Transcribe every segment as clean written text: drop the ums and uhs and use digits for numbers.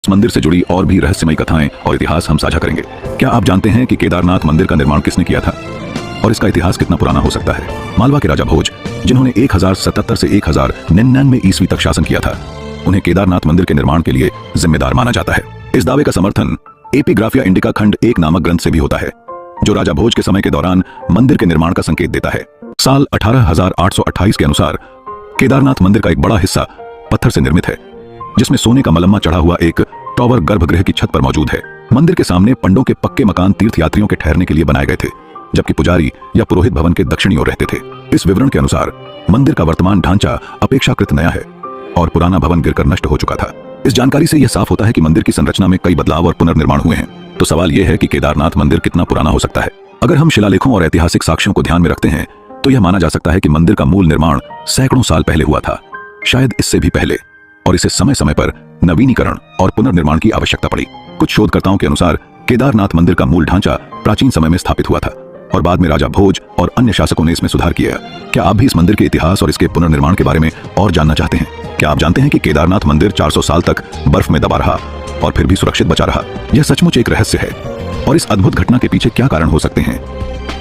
मंदिर से जुड़ी और भी रहस्यमयी कथाएं और इतिहास हम साझा करेंगे। क्या आप जानते हैं कि केदारनाथ मंदिर का निर्माण किसने किया था और इसका इतिहास कितना पुराना हो सकता है? मालवा के राजा भोज, जिन्होंने 1077 से 1099 ईस्वी तक शासन किया था, उन्हें केदारनाथ मंदिर के निर्माण के लिए जिम्मेदार माना जाता है। इस दावे का समर्थन एपिग्राफिया इंडिका खंड 1 नामक ग्रंथ से भी होता है, जो राजा भोज के समय के दौरान मंदिर के निर्माण का संकेत देता है। साल 18828 के अनुसार केदारनाथ मंदिर का एक बड़ा हिस्सा पत्थर से निर्मित है, जिसमें सोने का मलम्मा चढ़ा हुआ एक टॉवर गर्भगृह की छत पर मौजूद है। मंदिर के सामने पंडों के पक्के मकान तीर्थयात्रियों के ठहरने के लिए बनाए गए थे, जबकि पुजारी या पुरोहित भवन के दक्षिणी ओर रहते थे। इस विवरण के अनुसार मंदिर का वर्तमान ढांचा अपेक्षाकृत नया है और पुराना भवन गिरकर नष्ट हो चुका था। इस जानकारी से यह साफ होता है कि मंदिर की संरचना में कई बदलाव और पुनर्निर्माण हुए हैं। तो सवाल यह है कि केदारनाथ मंदिर कितना पुराना हो सकता है? अगर हम शिलालेखों और ऐतिहासिक साक्ष्यों को ध्यान में रखते हैं तो यह माना जा सकता है कि मंदिर का मूल निर्माण सैकड़ों साल पहले हुआ था, शायद इससे भी पहले, और इसे समय समय पर नवीनीकरण और पुनर्निर्माण की आवश्यकता पड़ी। कुछ शोधकर्ताओं के अनुसार केदारनाथ मंदिर का मूल ढांचा प्राचीन समय में स्थापित हुआ था और बाद में राजा भोज और अन्य शासकों ने इसमें सुधार किया। क्या आप भी इस मंदिर के इतिहास और इसके पुनर्निर्माण के बारे में और जानना चाहते हैं? क्या आप जानते हैं कि केदारनाथ मंदिर 400 साल तक बर्फ में दबा रहा और फिर भी सुरक्षित बचा रहा? यह सचमुच एक रहस्य है, और इस अद्भुत घटना के पीछे क्या कारण हो सकते हैं?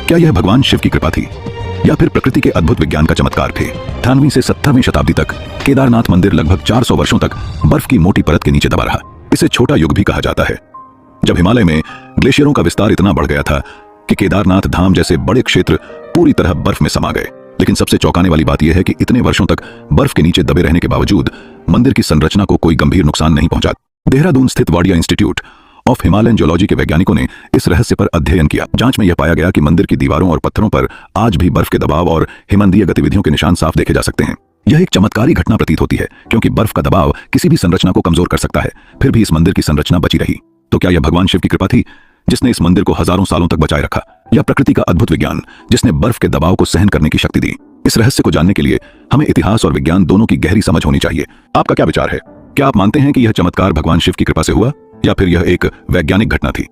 क्या यह भगवान शिव की कृपा थी या फिर प्रकृति के अद्भुत विज्ञान का चमत्कार थे? 18वीं से 17वीं शताब्दी तक केदारनाथ मंदिर लगभग 400 वर्षों तक बर्फ की मोटी परत के नीचे दबा रहा। इसे छोटा युग भी कहा जाता है, जब हिमालय में ग्लेशियरों का विस्तार इतना बढ़ गया था कि केदारनाथ धाम जैसे बड़े क्षेत्र पूरी तरह बर्फ में समा गए। लेकिन सबसे चौंकाने वाली बात यह है कि इतने वर्षों तक बर्फ के नीचे दबे रहने के बावजूद मंदिर की संरचना को कोई गंभीर नुकसान नहीं पहुंचा। देहरादून स्थित Wadia institute of Himalayan geology के वैज्ञानिकों ने इस रहस्य पर अध्ययन किया। जांच में यह पाया गया कि मंदिर की दीवारों और पत्थरों पर आज भी बर्फ के दबाव और हिमनदीय गतिविधियों के निशान साफ देखे जा सकते हैं। यह एक चमत्कारी घटना प्रतीत होती है, क्योंकि बर्फ का दबाव किसी भी संरचना को कमजोर कर सकता है, फिर भी इस मंदिर की संरचना बची रही। तो क्या यह भगवान शिव की कृपा थी जिसने इस मंदिर को हजारों सालों तक बचाए रखा, या प्रकृति का अद्भुत विज्ञान जिसने बर्फ के दबाव को सहन करने की शक्ति दी? इस रहस्य को जानने के लिए हमें इतिहास और विज्ञान दोनों की गहरी समझ होनी चाहिए। आपका क्या विचार है? क्या आप मानते हैं कि यह चमत्कार भगवान शिव की कृपा से हुआ या फिर यह एक वैज्ञानिक घटना थी?